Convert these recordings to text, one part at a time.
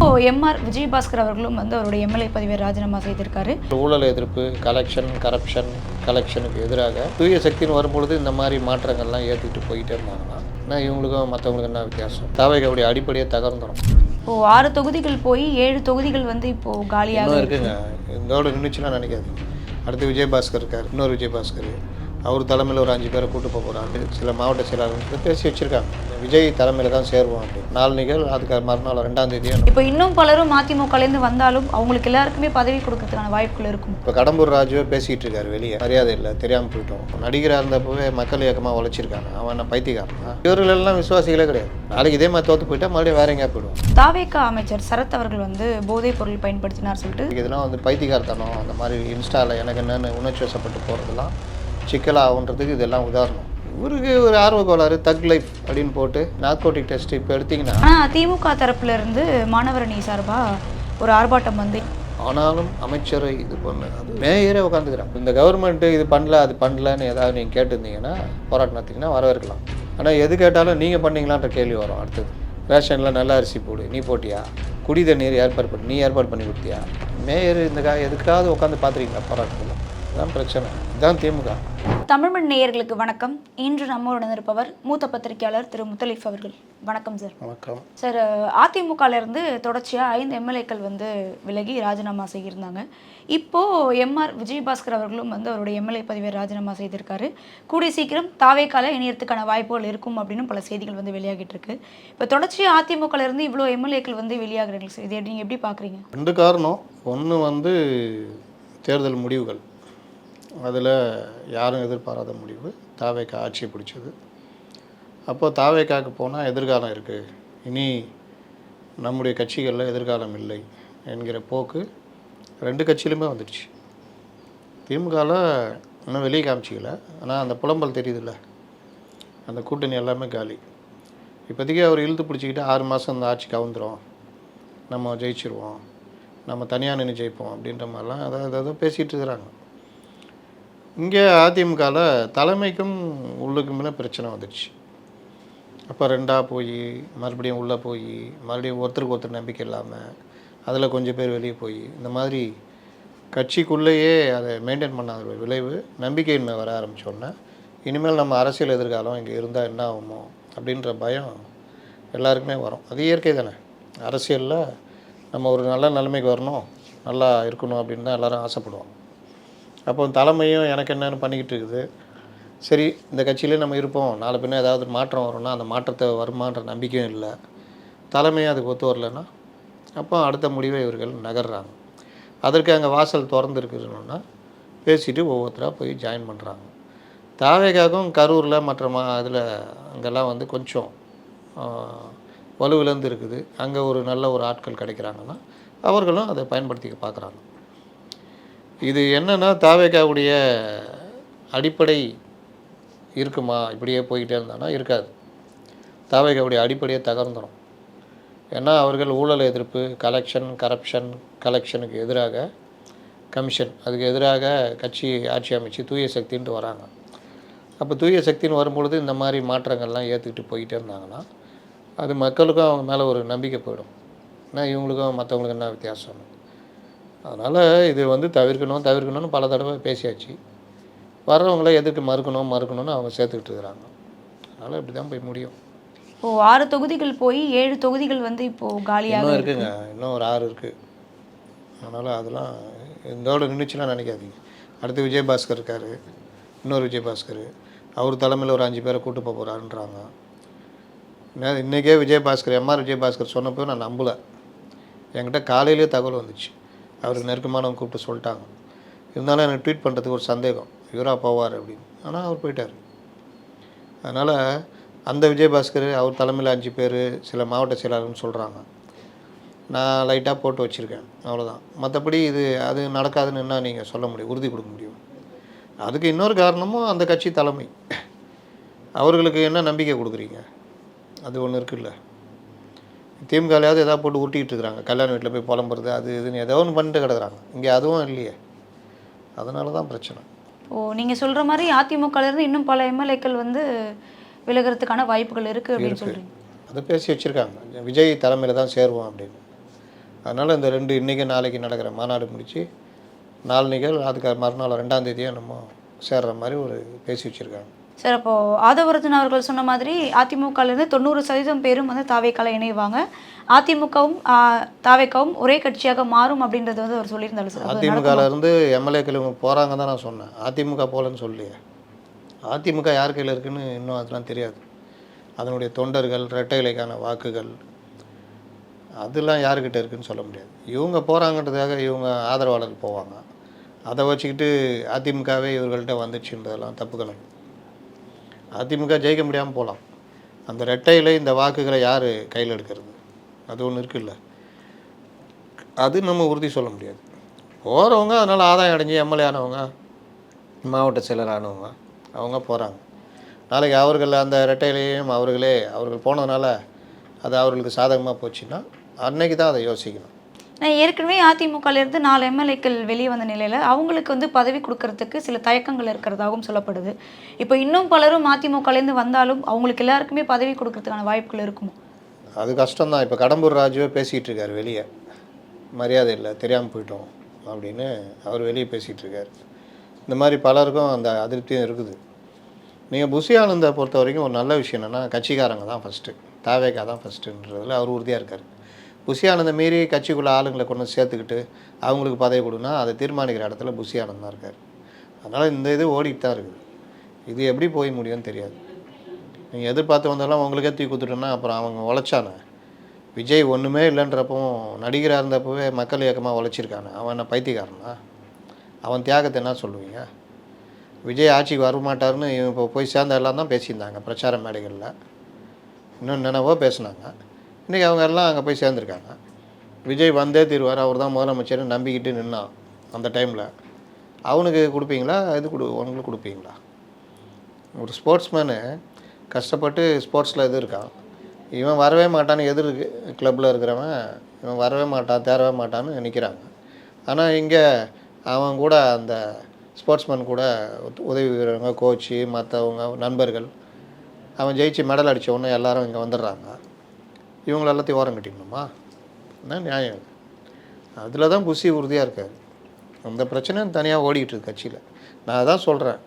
MR Vijayabaskar அவர்களும் வந்து அவருடைய எம்எல்ஏ பதவியை ராஜினாமா செய்திருக்காரு. ஊழல் எதிர்ப்பு, கலெக்ஷனுக்கு எதிராக தூய சக்தின்னு வரும்பொழுது இந்த மாதிரி மாற்றங்கள்லாம் ஏற்றிட்டு போயிட்டே இருந்தாங்கன்னா இவங்களுக்கும் மற்றவங்களுக்கும் என்ன வித்தியாசம்? தாவேகாவுடைய அடிப்படையை தகர்ந்துடும். 6 தொகுதிகள் போய் 7 தொகுதிகள் வந்து இப்போ காலியாக இருக்குங்க. இதோட நின்றுச்சுன்னா நினைக்காது. அடுத்து விஜயபாஸ்கர் இருக்கார், இன்னொரு விஜயபாஸ்கர், அவர் தலைமையில் ஒரு 5 பேரை கூட்டு போகிறாங்க. சில மாவட்ட செயலாளர்கள் பேசி வச்சிருக்காங்க, விஜய் தலைமையில் தான் சேருவோம் அப்படின்னு. 4 நிகழ்வு, அதுக்கு மறுநாள் 2ஆம் தேதி. இப்போ இன்னும் பலரும் அதிமுகலேருந்து வந்தாலும் அவங்களுக்கு எல்லாருக்குமே பதவி கொடுக்கறதுக்கான வாய்ப்புகள் இருக்கும். இப்போ கடம்பூர் ராஜுவே பேசிகிட்டு இருக்காரு, வெளியே மரியாதை இல்லை, தெரியாமல் போயிட்டோம். நடிகராக இருந்தப்பவே மக்கள் இயக்கமாக உழைச்சிருக்காங்க, அவன் என்ன பைத்தியக்காரனா? இவர்களெல்லாம் விசுவாசிகளே கிடையாது. நாளைக்கு இதே மாதிரி தோற்று போயிட்டா மறுபடியும் வேற எங்கேயா போயிடுவோம். தாவேகா அமைச்சர் சரத் அவர்கள் வந்து போதைப் பொருள் பயன்படுத்தினார் சொல்லிட்டு இதெல்லாம் வந்து பைத்தியக்காரத்தனம். அந்த மாதிரி இன்ஸ்டாவில் எனக்கு என்னென்னு உணர்ச்சி வசப்பட்டு போகிறதுலாம் சிக்கலாகுன்றதுக்கு இதெல்லாம் உதாரணம். இவருக்கு ஒரு ஆர்வ கோளாறு, தக் லைஃப் அப்படின்னு போட்டு நார்கோட்டிக் டெஸ்ட் இப்போ எடுத்திங்கன்னா. ஆனால் திமுக தரப்புல இருந்து மாணவரணி சார்பாக ஒரு ஆர்ப்பாட்டம் வந்து, ஆனாலும் அமைச்சரை இது பண்ண அது மேயரே உட்காந்துக்கிறாங்க. இந்த கவர்மெண்ட்டு இது பண்ணல அது பண்ணலன்னு ஏதாவது நீங்கள் கேட்டிருந்தீங்கன்னா, போராட்டம் நடத்திங்கன்னா வரவேற்கலாம். ஆனால் எது கேட்டாலும் நீங்கள் பண்ணீங்களான்ற கேள்வி வரும். அடுத்தது ரேஷனில் நல்ல அரிசி போடு, நீ போட்டியா? குடி தண்ணீர் ஏற்பாடு பண்ணி நீ ஏற்பாடு பண்ணி கொடுத்தியா? மேயர் இந்த எதுக்காவது உட்காந்து பார்த்துருக்கீங்களா போராட்டத்தில்? இதுதான் பிரச்சனை. இதுதான் திமுக. தமிழ்மண் நேயர்களுக்கு வணக்கம். இன்று நம்முடன் இருப்பவர் மூத்த பத்திரிகையாளர் திரு முத்தலீஃப் அவர்கள். வணக்கம் சார். வணக்கம் சார். அதிமுகலேருந்து தொடர்ச்சியாக 5 எம்எல்ஏக்கள் வந்து விலகி ராஜினாமா செய்திருந்தாங்க. இப்போது எம்ஆர் விஜயபாஸ்கர் அவர்களும் வந்து அவருடைய எம்எல்ஏ பதவியை ராஜினாமா செய்திருக்காரு. கூடிய சீக்கிரம் தாவேகால இணையத்துக்கான வாய்ப்புகள் இருக்கும் அப்படின்னு பல செய்திகள் வந்து வெளியாகிட்டு இருக்கு. இப்போ தொடர்ச்சியாக அதிமுகலேருந்து இவ்வளோ எம்எல்ஏக்கள் வந்து வெளியாகிறாங்க சார், இதை நீங்கள் எப்படி பார்க்குறீங்க? 2 காரணம். ஒன்று வந்து தேர்தல் முடிவுகள், அதில் யாரும் எதிர்பாராத முடிவு. தாவேகா ஆட்சியை பிடிச்சது. அப்போது தாவேகாவுக்கு போனால் எதிர்காலம் இருக்குது, இனி நம்முடைய கட்சிகளில் எதிர்காலம் இல்லை என்கிற போக்கு 2 கட்சியிலுமே வந்துடுச்சு. திமுகவில் இன்னும் வெளியே காமிச்சிக்கல, ஆனால் அந்த புலம்பல் தெரியுதுல்ல, அந்த கூட்டணி எல்லாமே காலி. இப்போதைக்கு அவர் இழுத்து பிடிச்சிக்கிட்டு 6 மாதம் அந்த ஆட்சி கவுந்துரும், நம்ம ஜெயிச்சிருவோம், நம்ம தனியாக நின்று ஜெயிப்போம் அப்படின்ற மாதிரிலாம் அதாவது பேசிகிட்டு இருக்கிறாங்க. இங்கே அதிமுகவில் தலைமைக்கும் உள்ளுக்குமே பிரச்சனை வந்துடுச்சு. அப்போ 2ஆக போய் மறுபடியும் உள்ளே போய் மறுபடியும் ஒருத்தருக்கு ஒருத்தர் நம்பிக்கை இல்லாமல் அதில் கொஞ்சம் பேர் வெளியே போய் இந்த மாதிரி கட்சிக்குள்ளேயே அதை மெயின்டைன் பண்ணாத விளைவு நம்பிக்கையின்மை வர ஆரம்பித்தோன்னே இனிமேல் நம்ம அரசியல் எதிர்காலம் இங்கே இருந்தால் என்ன ஆகுமோ அப்படின்ற பயம் எல்லாருக்குமே வரும். அது இயற்கை தானே. அரசியலில் நம்ம ஒரு நல்ல நிலைமைக்கு வரணும், நல்லா இருக்கணும் அப்படின்னு தான் எல்லோரும் ஆசைப்படுவோம். அப்போ தலைமையும் எனக்கு என்னென்னு பண்ணிக்கிட்டு இருக்குது. சரி, இந்த கட்சியிலே நம்ம இருப்போம், நாளை பின்ன ஏதாவது மாற்றம் வரும்னா அந்த மாற்றத்தை வருமான்ற நம்பிக்கையும் இல்லை. தலைமையும் அதுக்கு ஒத்து வரலைன்னா அப்போ அடுத்த முடிவை இவர்கள் நகர்றாங்க. அதற்கு அங்கே வாசல் திறந்துருக்குன்னா பேசிட்டு ஒவ்வொருத்தராக போய் ஜாயின் பண்ணுறாங்க. தாவேகாவும் கரூரில் மற்ற இதில் அங்கெல்லாம் வந்து கொஞ்சம் வலுவிலேருந்து இருக்குது. அங்கே ஒரு நல்ல ஒரு ஆட்கள் கிடைக்கிறாங்கன்னா அவர்களும் அதை பயன்படுத்திக்க பார்க்குறாங்க. இது என்னென்னா தாவேகாவுடைய அடிப்படை இருக்குமா? இப்படியே போய்கிட்டே இருந்தானா இருக்காது. தாவேகாவுடைய அடிப்படையை தகர்ந்துடும். ஏன்னா அவர்கள் ஊழல் எதிர்ப்பு, கலெக்ஷனுக்கு எதிராக கமிஷன், அதுக்கு எதிராக கட்சி ஆட்சி அமைச்சு தூய சக்தின்ட்டு வராங்க. அப்போ தூய சக்தின்னு வரும்பொழுது இந்த மாதிரி மாற்றங்கள்லாம் ஏற்றுக்கிட்டு போய்கிட்டே இருந்தாங்கன்னா அது மக்களுக்கும் அவங்க மேலே ஒரு நம்பிக்கை போயிடும். ஏன்னா இவங்களுக்கும் மற்றவங்களுக்கும் என்ன வித்தியாசம்? அதனால் இது வந்து தவிர்க்கணும்னு பல தடவை பேசியாச்சு. வர்றவங்கள எதுக்கு மறுக்கணும்னு அவங்க சேர்த்துக்கிட்டு இருக்கிறாங்க. அதனால் இப்படி தான் போய் முடியும். 6 தொகுதிகள் போய் 7 தொகுதிகள் வந்து இப்போது காலியாக இருக்குங்க. இன்னும் ஒரு 6 இருக்குது. அதனால் அதெல்லாம் இதோட நின்றுச்சுன்னா நினைக்காதீங்க. அடுத்து விஜயபாஸ்கர் இருக்கார், இன்னொரு விஜயபாஸ்கர், அவர் தலைமையில் ஒரு 5 பேரை கூட்டு போக போகிறாருன்றாங்க. இன்றைக்கே எம்ஆர் விஜயபாஸ்கர் சொன்னப்போ நான் நம்பலை. என்கிட்ட காலையிலே தகவல் வந்துச்சு, அவருக்கு நெருக்கமானவங்க கூப்பிட்டு சொல்லிட்டாங்க. இருந்தாலும் எனக்கு ட்வீட் பண்ணுறதுக்கு ஒரு சந்தேகம், இவராக போவார் அப்படின்னு. ஆனால் அவர் போயிட்டார். அதனால் அந்த விஜயபாஸ்கர் அவர் தலைமையில் 5 பேர், சில மாவட்ட செயலாளர்னு சொல்கிறாங்க. நான் லைட்டாக போட்டு வச்சுருக்கேன், அவ்வளோதான். மற்றபடி அது நடக்காதுன்னு என்ன நீங்கள் சொல்ல முடியும், உறுதி கொடுக்க முடியும்? அதுக்கு இன்னொரு காரணமும் அந்த கட்சி தலைமை. அவர்களுக்கு என்ன நம்பிக்கை கொடுக்குறீங்க? அது ஒன்று இருக்குல்ல. திமுகலையாவது எதாவது போட்டு உருட்டிகிட்டு இருக்கிறாங்க, கல்யாண வீட்டில் போய் புலம்புறது, அது இதுன்னு ஏதோ ஒன்று பண்ணிட்டு கிடக்குறாங்க. இங்கே அதுவும் இல்லையே. அதனால தான் பிரச்சனை. நீங்கள் சொல்கிற மாதிரி அதிமுகலேருந்து இன்னும் பல எம்எல்ஏக்கள் வந்து விலகிறதுக்கான வாய்ப்புகள் இருக்குது அப்படின்னு சொல்கிறீங்க. அதை பேசி வச்சுருக்காங்க, விஜய் தலைமையில் தான் சேருவோம் அப்படின்னு. அதனால் இந்த 2 இன்றைக்கி நாளைக்கு நடக்கிற மாநாடு முடித்து நாளன்னைக்கு அதுக்கு மறுநாள் 2ஆம் தேதியே நம்ம சேர்ற மாதிரி ஒரு பேசி வச்சுருக்காங்க. சார் அப்போது ஆதவர்ஜன் அவர்கள் சொன்ன மாதிரி அதிமுகலேருந்து 90% பேரும் வந்து தாவேக்கால இணைவாங்க, அதிமுகவும் தாவேக்காவும் ஒரே கட்சியாக மாறும் அப்படின்றது வந்து அவர் சொல்லியிருந்தாலும் சார். அதிமுகலேருந்து எம்எல்ஏக்கள் போகிறாங்க தான் நான் சொன்னேன், அதிமுக போகலன்னு சொல்லியே. அதிமுக யார் கையில் இருக்குன்னு இன்னும் அதெல்லாம் தெரியாது. அதனுடைய தொண்டர்கள், இரட்டை இலைக்கான வாக்குகள் அதெல்லாம் யாருக்கிட்ட இருக்குதுன்னு சொல்ல முடியாது. இவங்க போகிறாங்கன்றதுக்காக இவங்க ஆதரவாளர்கள் போவாங்க, அதை வச்சுக்கிட்டு அதிமுகவே இவர்கள்ட்ட வந்துச்சுன்றதெல்லாம் தப்பு கணக்கு. அதிமுக ஜெயிக்க முடியாமல் போகலாம், அந்த ரெட்டையில் இந்த வாக்குகளை யார் கையில் எடுக்கிறது, அது ஒன்று இருக்குல்ல, அது நம்ம உறுதி சொல்ல முடியாது. போகிறவங்க அதனால் ஆதாயம் அடைஞ்சி எம்எல்ஏ ஆனவங்க, மாவட்ட செயலர் ஆனவங்க, அவங்க போகிறாங்க. நாளைக்கு அவர்கள் அந்த ரெட்டையிலையும் அவர்கள் போனதுனால அது அவர்களுக்கு சாதகமாக போச்சுன்னா அன்னைக்கு தான் அதை யோசிக்கணும். ஏற்கனவே அதிமுகலேருந்து 4 எம்எல்ஏக்கள் வெளியே வந்த நிலையில் அவங்களுக்கு வந்து பதவி கொடுக்கறதுக்கு சில தயக்கங்கள் இருக்கிறதாகவும் சொல்லப்படுது. இப்போ இன்னும் பலரும் அதிமுகலேருந்து வந்தாலும் அவங்களுக்கு எல்லாருக்குமே பதவி கொடுக்கறதுக்கான வாய்ப்புகள் இருக்குமா? அது கஷ்டம்தான். இப்போ கடம்பூர் ராஜுவே பேசிகிட்டு இருக்கார் வெளியே, மரியாதை இல்லை, தெரியாமல் போயிட்டோம் அப்படின்னு அவர் வெளியே பேசிகிட்டு இருக்கார். இந்த மாதிரி பலருக்கும் அந்த அதிருப்தியும் இருக்குது. நீங்கள் புஷி ஆனந்தை பொறுத்த வரைக்கும் ஒரு நல்ல விஷயம் என்னென்னா, கட்சிக்காரங்க தான் ஃபஸ்ட்டு, தாவேக்கா தான் ஃபஸ்ட்டுன்றதில் அவர் உறுதியாக இருக்கார். புஷி ஆனந்தை மீறி கட்சிக்குள்ளே ஆளுங்களை கொண்டு சேர்த்துக்கிட்டு அவங்களுக்கு பதவி கொடுனா அதை தீர்மானிக்கிற இடத்துல புஷி ஆனந்த் தான் இருக்கார். அதனால் இந்த இது ஓடிட்டு தான் இருக்குது. இது எப்படி போய் முடியும்னு தெரியாது. நீங்கள் எதிர்பார்த்து வந்தாலும் உங்களுக்கே தூக்கி கொடுத்துட்டோன்னா அப்புறம் அவங்க உழைச்சானே. விஜய் ஒன்றுமே இல்லைன்றப்பவும் நடிகராக இருந்தப்பவே மக்கள் இயக்கமாக உழைச்சிருக்கானே, அவன் என்ன பைத்தியக்காரனா? அவன் தியாகத்தை என்ன சொல்லுவீங்க? விஜய் ஆட்சிக்கு வரமாட்டார்னு இப்போ போய் சேர்ந்த எல்லாம் தான் பேசியிருந்தாங்க பிரச்சார மேடைகளில், இன்னும் நினைவோ பேசுனாங்க. இன்றைக்கி அவங்க எல்லாம் அங்கே போய் சேர்ந்துருக்காங்க. விஜய் வந்தே தீர்வார், அவர் தான் முதலமைச்சர்னு நம்பிக்கிட்டு நின்னான். அந்த டைமில் அவனுக்கு கொடுப்பீங்களா, உங்களுக்கு கொடுப்பீங்களா? ஒரு ஸ்போர்ட்ஸ்மேனு கஷ்டப்பட்டு ஸ்போர்ட்ஸில் இது இருக்கான், இவன் வரவே மாட்டான்னு எதிர் கிளப்பில் இருக்கிறவன் இவன் வரவே மாட்டான், தேரவே மாட்டான்னு நினைக்கிறாங்க. ஆனால் இங்கே அவன் கூட அந்த ஸ்போர்ட்ஸ்மேன் கூட உதவி வீரங்க, கோச்சு, மற்றவங்க நண்பர்கள், அவன் ஜெயிச்சு மெடல் அடித்த உடனே எல்லாரும் இங்கே வந்துடுறாங்க. இவங்கள எல்லாத்தையும் ஓரம் கட்டிக்கணுமா? என்ன நியாயம்? அதில் தான் புஷி உறுதியாக இருக்கார். அந்த பிரச்சனை தனியாக ஓடிக்கிட்டு இருக்கு கட்சியில். நான் அதான் சொல்கிறேன்,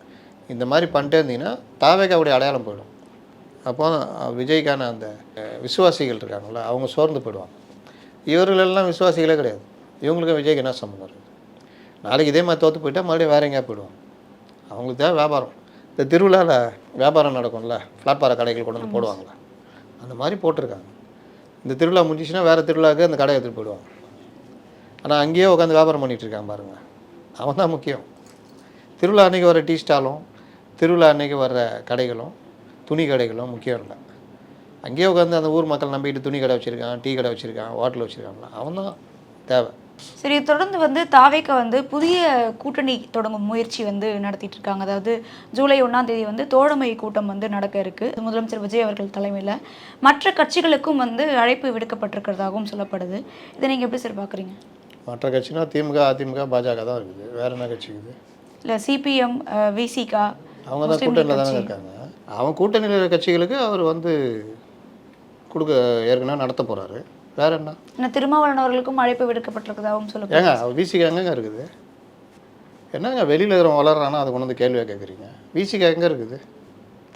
இந்த மாதிரி பண்ணிட்டே இருந்தீங்கன்னா தாவேக்காவுடைய அடையாளம் போயிடும். அப்போ விஜய்க்கான அந்த விசுவாசிகள் இருக்காங்களா, அவங்க சோர்ந்து போயிடுவாங்க. இவர்களெல்லாம் விசுவாசிகளே கிடையாது. இவங்களுக்கு விஜய்க்கு என்ன சம்மந்தம் இருக்குது? நாளைக்கு இதே மாதிரி தோற்று போயிட்டால் மறுபடியும் வேறு எங்கேயா போயிடுவாங்க. அவங்களுக்கு தான் வியாபாரம். இந்த திருவிழாவில் வியாபாரம் நடக்கும்ல, பிளாட்பார கடைகள் கொண்டு வந்து போடுவாங்களா, அந்த மாதிரி போட்டிருக்காங்க. இந்த திருவிழா முடிஞ்சிச்சுன்னா வேறு திருவிழாவுக்கு அந்த கடை எடுத்துகிட்டு போயிடுவாங்க. ஆனால் அங்கேயே உட்காந்து வியாபாரம் பண்ணிகிட்டு இருக்காங்க பாருங்கள், அவன் தான் முக்கியம். திருவிழா அன்றைக்கி வர டீ ஸ்டாலும், திருவிழா அன்றைக்கி வர்ற கடைகளும், துணி கடைகளும் முக்கியம் இல்லை. அங்கேயே உட்காந்து அந்த ஊர் மக்கள் நம்பிக்கிட்டு துணி கடை வச்சுருக்கான், டீ கடை வச்சுருக்கான், ஹோட்டல் வச்சுருக்காங்களா, அவன் தான் தேவை. சரி, தொடர்ந்து வந்து தாவேக்கா வந்து புதிய கூட்டணி தொடங்கும் முயற்சி வந்து நடத்திட்டு இருக்காங்க. அதாவது ஜூலை 1ஆம் தேதி வந்து தோழமை கூட்டம் வந்து நடக்க இருக்கு. முதலமைச்சர் விஜய் அவர்கள் தலைமையில் மற்ற கட்சிகளுக்கும் வந்து அழைப்பு விடுக்கப்பட்டிருக்கிறதாகவும் சொல்லப்படுது. இதை நீங்கள் எப்படி சார் பார்க்குறீங்க? மற்ற கட்சினா திமுக, அதிமுக, பாஜக தான் இருக்குது, வேறு என்ன கட்சி இருக்குது? இல்லை சிபிஎம், விசிகா, அவங்க தான் கூட்டணியில் தானே இருக்காங்க. அவன் கூட்டணியில் இருக்கிற கட்சிகளுக்கு அவர் வந்து ஏற்கனவே நடத்த போகிறாரு. வேறு என்ன? திருமாவளவன் அவர்களுக்கும் அழைப்பு விடுக்கப்பட்டிருக்கிறதாகவும் சொல்லுங்க. ஏங்க விசிகா எங்கேங்க இருக்குது? என்னங்க வெளியில் இருக்கிறவங்க வளர்றானா அதை கொண்டு வந்து கேள்வியாக கேட்குறீங்க? விசிகா எங்கே இருக்குது?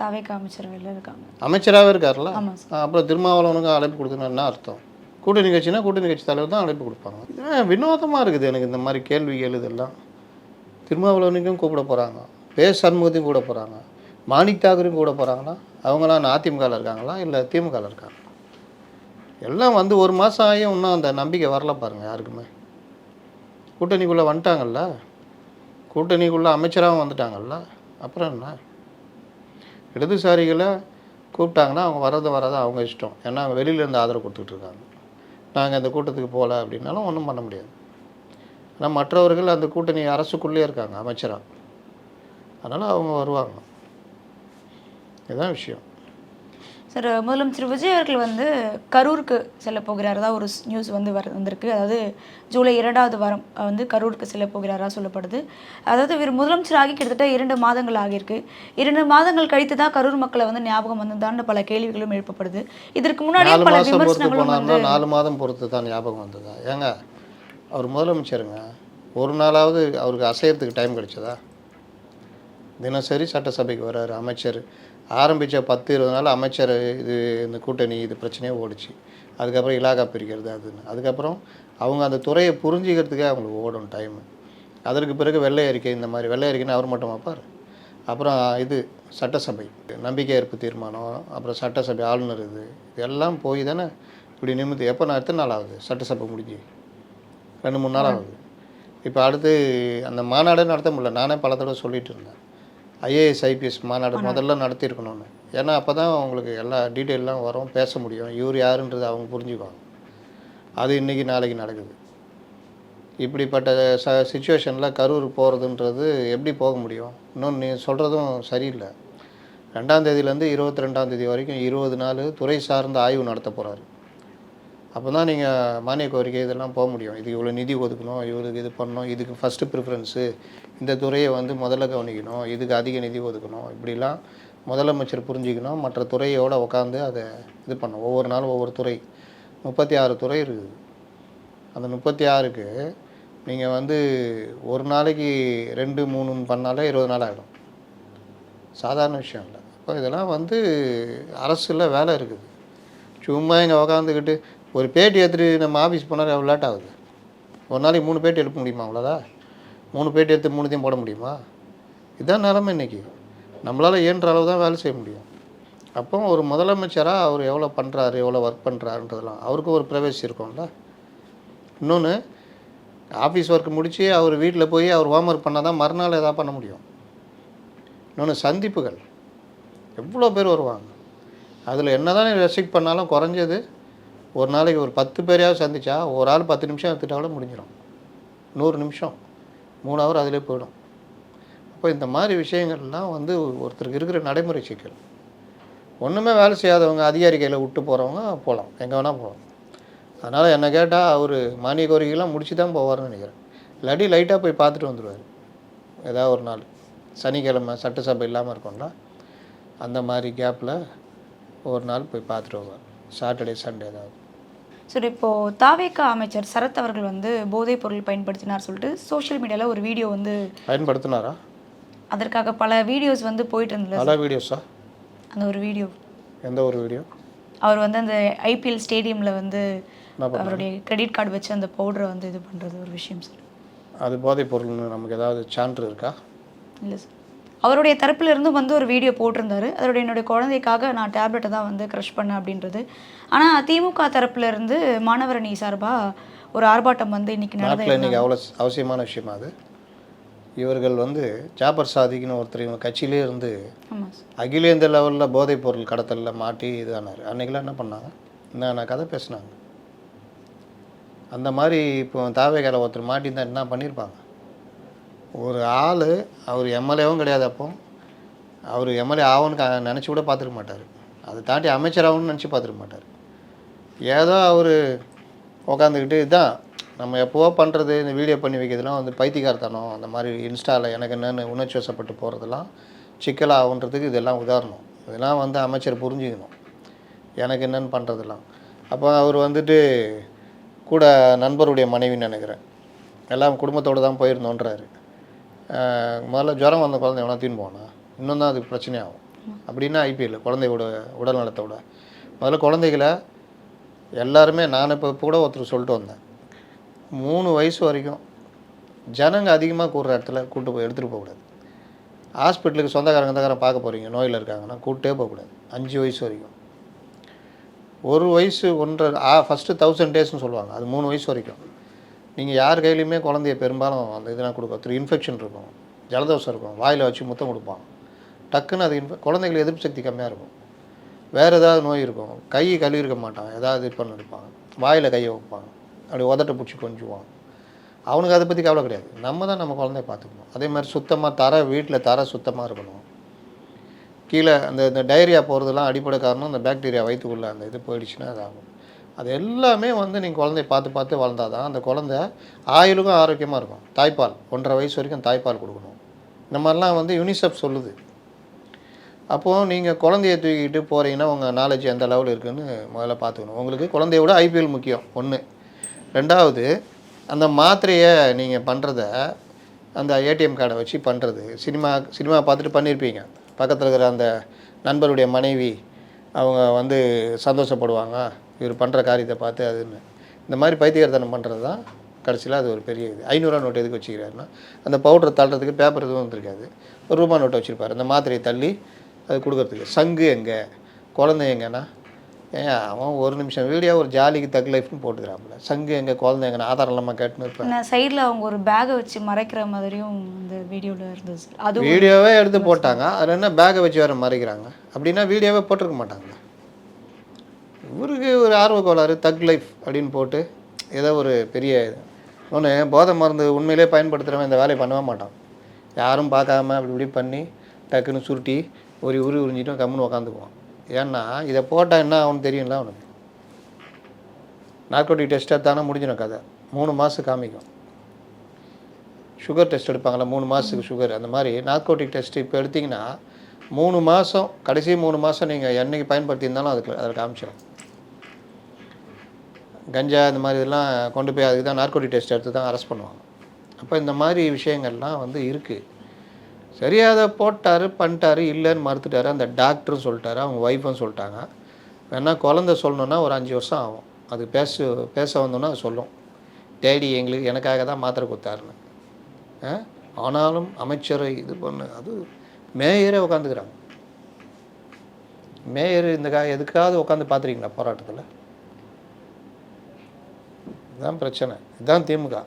தாவேக்கா அமைச்சரவையில் இருக்காங்க. அமைச்சராகவே இருக்கார்ல. ஆமாம். அப்புறம் திருமாவளவனுக்கு அழைப்பு கொடுக்கணும் என்ன அர்த்தம்? கூட்டணி கட்சினா கூட்டணி கட்சி தலைவர் தான் அழைப்பு கொடுப்பாங்க. இது வினோதமாக இருக்குது எனக்கு இந்த மாதிரி கேள்விகள் இதெல்லாம். திருமாவளவனுக்கும் கூப்பிட போகிறாங்க, சண்முகத்தையும் கூட போகிறாங்க, மாணிக் தாகூரையும் கூட போகிறாங்கன்னா அவங்களாம் அதிமுகவில் இருக்காங்களா இல்லை திமுகவில் இருக்காங்க? எல்லாம் வந்து ஒரு மாதம் ஆகியும் இன்னும் அந்த நம்பிக்கை வரல பாருங்கள் யாருக்குமே. கூட்டணிக்குள்ளே வந்துட்டாங்கல்ல, கூட்டணிக்குள்ளே அமைச்சராகவும் வந்துட்டாங்கல்ல, அப்புறம் என்ன? இடதுசாரிகளை கூப்பிட்டாங்கன்னா அவங்க வராத அவங்க இஷ்டம். ஏன்னா அவங்க வெளியிலேருந்து ஆதரவு கொடுத்துட்டு இருக்காங்க. நாங்கள் அந்த கூட்டத்துக்கு போகல அப்படின்னாலும் ஒன்றும் பண்ண முடியாது. ஆனால் மற்றவர்கள் அந்த கூட்டணி அரசுக்குள்ளே இருக்காங்க அமைச்சராக, அதனால் அவங்க வருவாங்க. இதுதான் விஷயம். சார் முதலமைச்சர் விஜய் அவர்கள் வந்து கரூருக்கு செல்ல போகிறாரதா ஒரு நியூஸ் வந்து வந்திருக்கு. அதாவது ஜூலை 2வது வாரம் வந்து கரூருக்கு செல்ல போகிறாரா சொல்லப்படுது. அதாவது இவர் முதலமைச்சராகி கிட்டத்தட்ட 2 மாதங்கள் ஆகியிருக்கு. 2 மாதங்கள் கழித்து தான் கரூர் மக்களை வந்து ஞாபகம் வந்ததான்னு பல கேள்விகளும் எழுப்பப்படுது. இதற்கு முன்னாடியே 4 பல மாதம் பொறுத்து விமர்சனங்களும் வந்து போனார்னா 4 மாதம் பொறுத்து தான் ஞாபகம் வந்ததா? ஏங்க அவர் முதலமைச்சருங்க, ஒரு நாளாவது அவருக்கு அசையறதுக்கு டைம் கிடைச்சதா? தினசரி சட்டசபைக்கு வர்றாரு அமைச்சர். ஆரம்பித்த 10-20 நாள் அமைச்சர் இது இந்த கூட்டணி இது பிரச்சனையே ஓடிச்சு. அதுக்கப்புறம் இலாகா பிரிக்கிறது அதுன்னு. அதுக்கப்புறம் அவங்க அந்த துறையை புரிஞ்சிக்கிறதுக்கே அவங்களுக்கு ஓடும் டைமு. அதற்கு பிறகு வெள்ளை அறிக்கை, இந்த மாதிரி வெள்ளை அறிக்கைன்னு அவர் மட்டும் வைப்பார். அப்புறம் இது சட்டசபை நம்பிக்கை ஏற்பு தீர்மானம், அப்புறம் சட்டசபை ஆளுநர் இதெல்லாம் போய் தானே இப்படி நிமித்து. எப்போ நான் எத்தனை நாள் ஆகுது சட்டசபை முடிஞ்சு? 2-3 நாள் ஆகுது. இப்போ அடுத்து அந்த மாநாடே நடத்த முடியல. நானே பல தடவை சொல்லிட்டு இருந்தேன், ஐஏஎஸ் ஐபிஎஸ் மாநாடு முதல்ல நடத்தியிருக்கணும்னு. ஏன்னா அப்போ தான் அவங்களுக்கு எல்லா டீட்டெயிலெலாம் வரும், பேச முடியும், இவர் யாருன்றது அவங்க புரிஞ்சுக்குவாங்க. அது இன்றைக்கி நாளைக்கு நடக்குது. இப்படிப்பட்ட சுச்சுவேஷனில் கரூர் போகிறதுன்றது எப்படி போக முடியும்? இன்னொன்று நீ சொல்கிறதும் சரியில்லை. 2ஆம் தேதியிலேருந்து 22ஆம் தேதி வரைக்கும் 20 நாள் துறை சார்ந்த ஆய்வு நடத்த போகிறாரு. அப்போ தான் நீங்கள் மானிய கோரிக்கை இதெல்லாம் போக முடியும். இதுக்கு இவ்வளோ நிதி ஒதுக்கணும், இவருக்கு இது பண்ணணும், இதுக்கு ஃபஸ்ட்டு ப்ரிஃபரன்ஸு, இந்த துறையை வந்து முதல்ல கவனிக்கணும், இதுக்கு அதிக நிதி ஒதுக்கணும், இப்படிலாம் முதலமைச்சர் புரிஞ்சிக்கணும். மற்ற துறையோடு உட்காந்து அதை இது பண்ணணும். ஒவ்வொரு நாளும் ஒவ்வொரு துறை, 36 துறை இருக்குது. அந்த 36க்கு நீங்கள் வந்து ஒரு நாளைக்கு 2-3 பண்ணாலே 20 நாள் ஆகிடும். சாதாரண விஷயம் இல்லை. அப்போ இதெல்லாம் வந்து அரசில் வேலை இருக்குது. சும்மா இங்கே உக்காந்துக்கிட்டு ஒரு பேட்டி எடுத்துகிட்டு நம்ம ஆஃபீஸ் போனால் எவ்வளோ லேட் ஆகுது? ஒரு நாளைக்கு 3 பேட்டி எடுக்க முடியுமா? அவ்வளோதா? 3 பேட்டி எடுத்து 3த்தையும் போட முடியுமா? இதுதான் நிலமை இன்றைக்கி. நம்மளால் இயன்ற அளவு தான் வேலை செய்ய முடியும். அப்போ ஒரு முதலமைச்சராக அவர் எவ்வளோ பண்ணுறாரு, எவ்வளோ ஒர்க் பண்ணுறாருன்றதெல்லாம் அவருக்கும் ஒரு ப்ரைவசி இருக்கும்ல. இன்னொன்று, ஆஃபீஸ் ஒர்க் முடித்து அவர் வீட்டில் போய் அவர் ஹோம் ஒர்க் பண்ணால் தான் மறுநாள் எதாவது பண்ண முடியும். இன்னொன்று, சந்திப்புகள் எவ்வளோ பேர் வருவாங்க. அதில் என்ன தான் ரெஸ்ட்ரிக்ட் பண்ணாலும் குறைஞ்சது ஒரு நாளைக்கு ஒரு 10 பேரையாவது சந்தித்தா ஒரு ஆள் 10 நிமிஷம் எடுத்துட்டால முடிஞ்சிடும். 100 நிமிஷம் 3 ஹவர் அதிலே போயிடும். அப்போ இந்த மாதிரி விஷயங்கள்லாம் வந்து ஒருத்தருக்கு இருக்கிற நடைமுறை சிக்கல். ஒன்றுமே வேலை செய்யாதவங்க, அதிகாரி கையில் விட்டு போகிறவங்க போகலாம், எங்கே வேணால் போகலாம். அதனால் என்னை கேட்டால் அவர் மானிய கோரிக்கைலாம் முடிச்சு தான் போவார்னு நினைக்கிறேன். இல்லாட்டி லைட்டாக போய் பார்த்துட்டு வந்துடுவார். ஏதாவது ஒரு நாள் சனிக்கிழமை சட்டசபை இல்லாமல் இருக்கும்ல, அந்த மாதிரி கேப்பில் ஒரு நாள் போய் பார்த்துட்டு வருவார். சாட்டர்டே சண்டே ஏதாவது. சரி, இப்போது தாவேகா அமைச்சர் சரத் அவர்கள் வந்து போதைப் பொருள் பயன்படுத்தினார் சொல்லிட்டு சோஷியல் மீடியாவில் ஒரு வீடியோ வந்து பயன்படுத்தினாரா? அதற்காக பல வீடியோஸ் வந்து போயிட்டு இருந்தது. பல வீடியோஸா? அந்த ஒரு வீடியோ. எந்த ஒரு வீடியோ? அவர் வந்து அந்த ஐபிஎல் ஸ்டேடியமில் வந்து அவருடைய கிரெடிட் கார்டு வச்சு அந்த பவுடரை வந்து இது பண்ணுறது ஒரு விஷயம் சார். அது போதைப் பொருள்னு நமக்கு ஏதாவது சான்று இருக்கா? இல்லை சார், அவருடைய தரப்பில் இருந்தும் வந்து ஒரு வீடியோ போட்டிருந்தாரு. அதோடைய என்னுடைய குழந்தைக்காக நான் டேப்லெட்டை தான் வந்து க்ரஷ் பண்ணேன் அப்படின்றது. ஆனால் திமுக தரப்புல இருந்து மாணவர் அணி சார்பாக ஒரு ஆர்ப்பாட்டம் வந்து இன்னைக்கு நாட்டில் இன்றைக்கி நடந்தது. அவ்வளோ அவசியமான விஷயமா அது? இவர்கள் வந்து ஜாபர் சாதிக்குன்னு ஒருத்தர் இவங்க கட்சியிலே இருந்து ஆமாம் சார். அகில இந்திய லெவலில் போதைப் பொருள் கடத்தலில் மாட்டி இதானார். அன்றைக்கெல்லாம் என்ன பண்ணாங்க? நான் கதை பேசினாங்க. அந்த மாதிரி இப்போ தாவேகால ஒருத்தர் மாட்டியிருந்தால் என்ன பண்ணியிருப்பாங்க? ஒரு ஆள், அவர் எம்எல்ஏவும் கிடையாது. அப்போ அவர் எம்எல்ஏ ஆகும்னு நினச்சி கூட பார்த்துருக்க மாட்டார். அதை தாண்டி அமைச்சராகும்னு நினச்சி பார்த்துருக்க மாட்டார். ஏதோ அவர் உக்காந்துக்கிட்டு இதுதான் நம்ம எப்போவோ பண்ணுறது, இந்த வீடியோ பண்ணி வைக்கிறதுலாம் வந்து பைத்தியக்காரத்தனம். அந்த மாதிரி இன்ஸ்டாவில் எனக்கு என்னென்னு உணர்ச்சி வசப்பட்டு போகிறதெல்லாம் சிக்கலாகுன்றதுக்கு இதெல்லாம் உதாரணம். இதெல்லாம் வந்து அமைச்சர் புரிஞ்சுக்கணும், எனக்கு என்னென்னு பண்ணுறதெல்லாம். அப்போ அவர் வந்துட்டு கூட நண்பருடைய மனைவின்னு நினைக்கிறேன், எல்லாம் குடும்பத்தோடு தான் போயிருந்தோன்றாரு. முதல்ல ஜுரம் வந்த குழந்தை எவனா தீன்னு போனா இன்னும் தான் அதுக்கு பிரச்சனையாகும். அப்படின்னா ஐபிஎல் குழந்தையோட உடல் நலத்தோட முதல்ல குழந்தைகளை எல்லாருமே, நான் இப்போ கூட ஒருத்தர் சொல்லிட்டு வந்தேன், 3 வயசு வரைக்கும் ஜனங்க அதிகமாக கூடுற இடத்துல கூப்பிட்டு போய் எடுத்துகிட்டு போகக்கூடாது. ஹாஸ்பிட்டலுக்கு சொந்தக்காரன் பார்க்க போகிறீங்க, நோயில் இருக்காங்கன்னா கூப்பிட்டே போகக்கூடாது. 5 வயசு வரைக்கும். 1 வயசு 1.5 ஃபஸ்ட்டு 1000 டேஸ்ன்னு சொல்லுவாங்க, அது 3 வயசு வரைக்கும். நீங்கள் யார் கையிலையுமே குழந்தைய பெரும்பாலும் அந்த இதெல்லாம் கொடுக்க, ஒருத்தர் இன்ஃபெக்ஷன் இருக்கும், ஜலதோஷம் இருக்கும், வாயில் வச்சு முத்தம் கொடுப்பாங்க, டக்குன்னு அது குழந்தைங்களுக்கு எதிர்ப்பு சக்தி கம்மியாக இருக்கும். வேறு ஏதாவது நோய் இருக்கும், கை கழுவி இருக்க மாட்டாங்க, ஏதாவது இது பண்ணி இருப்பாங்க, வாயில் கையை வைப்பாங்க, அப்படி உதட்ட பிடிச்சி கொஞ்சுவாங்க. அவனுக்கு அதை பற்றி கவலை கிடையாது. நம்ம தான் நம்ம குழந்தைய பார்த்துக்கணும். அதே மாதிரி சுத்தமாக வீட்டில் தர சுத்தமாக இருக்கணும். கீழே இந்த டைரியா போகிறதுலாம் அடிப்படை காரணம் இந்த பாக்டீரியா வயிற்றுக்குள்ளே அந்த இது போயிடுச்சுன்னா அது ஆகும். அது எல்லாமே வந்து நீங்கள் குழந்தைய பார்த்து பார்த்து வளர்ந்தால் தான் அந்த குழந்தை ஆயுளுக்கும் ஆரோக்கியமாக இருக்கும். தாய்ப்பால் 1.5 வயசு வரைக்கும் தாய்ப்பால் கொடுக்கணும். இந்த மாதிரிலாம் வந்து யுனிசெஃப் சொல்லுது. அப்போது நீங்கள் குழந்தைய தூக்கிட்டு போகிறீங்கன்னா உங்கள் நாலேஜ் எந்த லெவலில் இருக்குதுன்னு முதல்ல பார்த்துக்கணும். உங்களுக்கு குழந்தைய விட ஐபிஎல் முக்கியம் 1. 2வது அந்த மாத்திரையை நீங்கள் பண்ணுறத அந்த ஏடிஎம் கார்டை வச்சு பண்ணுறது சினிமா பார்த்துட்டு பண்ணியிருப்பீங்க. பக்கத்தில் இருக்கிற அந்த நண்பருடைய மனைவி அவங்க வந்து சந்தோஷப்படுவாங்க இவர் பண்ணுற காரியத்தை பார்த்து. அதுன்னு இந்த மாதிரி பைத்தியக்காரத்தனம் பண்ணுறது தான் கடைசியில் அது ஒரு பெரிய இது. 500 நோட்டு எதுக்கு வச்சுக்கிறாருன்னா அந்த பவுடரை தள்ளுறதுக்கு பேப்பர் எதுவும் வந்துருக்காது, ஒரு ரூபா நோட்டை வச்சுருப்பார் அந்த மாத்திரையை தள்ளி அது கொடுக்குறதுக்கு. சங்கு எங்கே, குழந்தை எங்கன்னா, ஏன் அவன் ஒரு நிமிஷம் வீடியோ ஒரு ஜாலிக்கு தக் லைஃப்னு போட்டுக்கிறாப்புல. சங்கு எங்கே, குழந்தை எங்கன்னா ஆதாரம் இல்லாமல் கேட்டுன்னு இருப்பேன். சைடில் அவங்க ஒரு பேக்கை வச்சு மறைக்கிற மாதிரியும் இந்த வீடியோவில் இருந்தது சார். அது வீடியோவே எடுத்து போட்டாங்க, அதில் என்ன பேக்கை வச்சு வேறு மறைக்கிறாங்க அப்படின்னா வீடியோவே போட்டிருக்க மாட்டாங்க. இவருக்கு ஒரு ஆர்வ கோளாறு, தக் லைஃப் அப்படின்னு போட்டு ஏதோ ஒரு பெரிய ஒன்று. போதை மருந்து உண்மையிலே பயன்படுத்துகிறவன் இந்த வேலையை பண்ணவே மாட்டான். யாரும் பார்க்காம அப்படி இப்படி பண்ணி டக்குன்னு சுருட்டி உறிஞ்சிட்டும் கம்முன்னு உக்காந்துக்குவான். ஏன்னா இதை போட்டால் என்ன அவனுக்கு தெரியும்ல. அவனுக்கு நார்கோட்டிக் டெஸ்ட் எடுத்தானா முடிஞ்சிடும் கதை. 3 மாதம் காமிக்கும். சுகர் டெஸ்ட் எடுப்பாங்களா 3 மாதத்துக்கு சுகர், அந்த மாதிரி நார்கோட்டிக் டெஸ்ட் இப்போ எடுத்திங்கன்னா 3 மாதம், கடைசி 3 மாதம் நீங்கள் என்றைக்கு பயன்படுத்தியிருந்தாலும் அதில் காமிச்சிடும். கஞ்சா இந்த மாதிரி இதெல்லாம் கொண்டு போய் அதுக்கு தான் நார்கோட்டிக் டெஸ்ட் எடுத்து தான் அரெஸ்ட் பண்ணுவாங்க. அப்போ இந்த மாதிரி விஷயங்கள்லாம் வந்து இருக்குது. சரியாக அதை போட்டார் பண்ணிட்டார், இல்லைன்னு மறுத்துட்டார். அந்த டாக்டரும் சொல்லிட்டாரு, அவங்க ஒய்ஃபும் சொல்லிட்டாங்க. வேணா குழந்தை சொல்லணுன்னா ஒரு 5 வருஷம் ஆகும். அது பேச வந்தோன்னா அது சொல்லும், டேடி எனக்காக தான் மாத்திரை கொடுத்தாருன்னு. ஆனாலும் அமைச்சரை இது பண்ணு, அது மேயரே உட்காந்துக்கிறாங்க. மேயர் எதுக்காவது உட்காந்து பார்த்துருக்கீங்களா போராட்டத்தில்? இதுதான் பிரச்சனை. இதுதான் திமுக.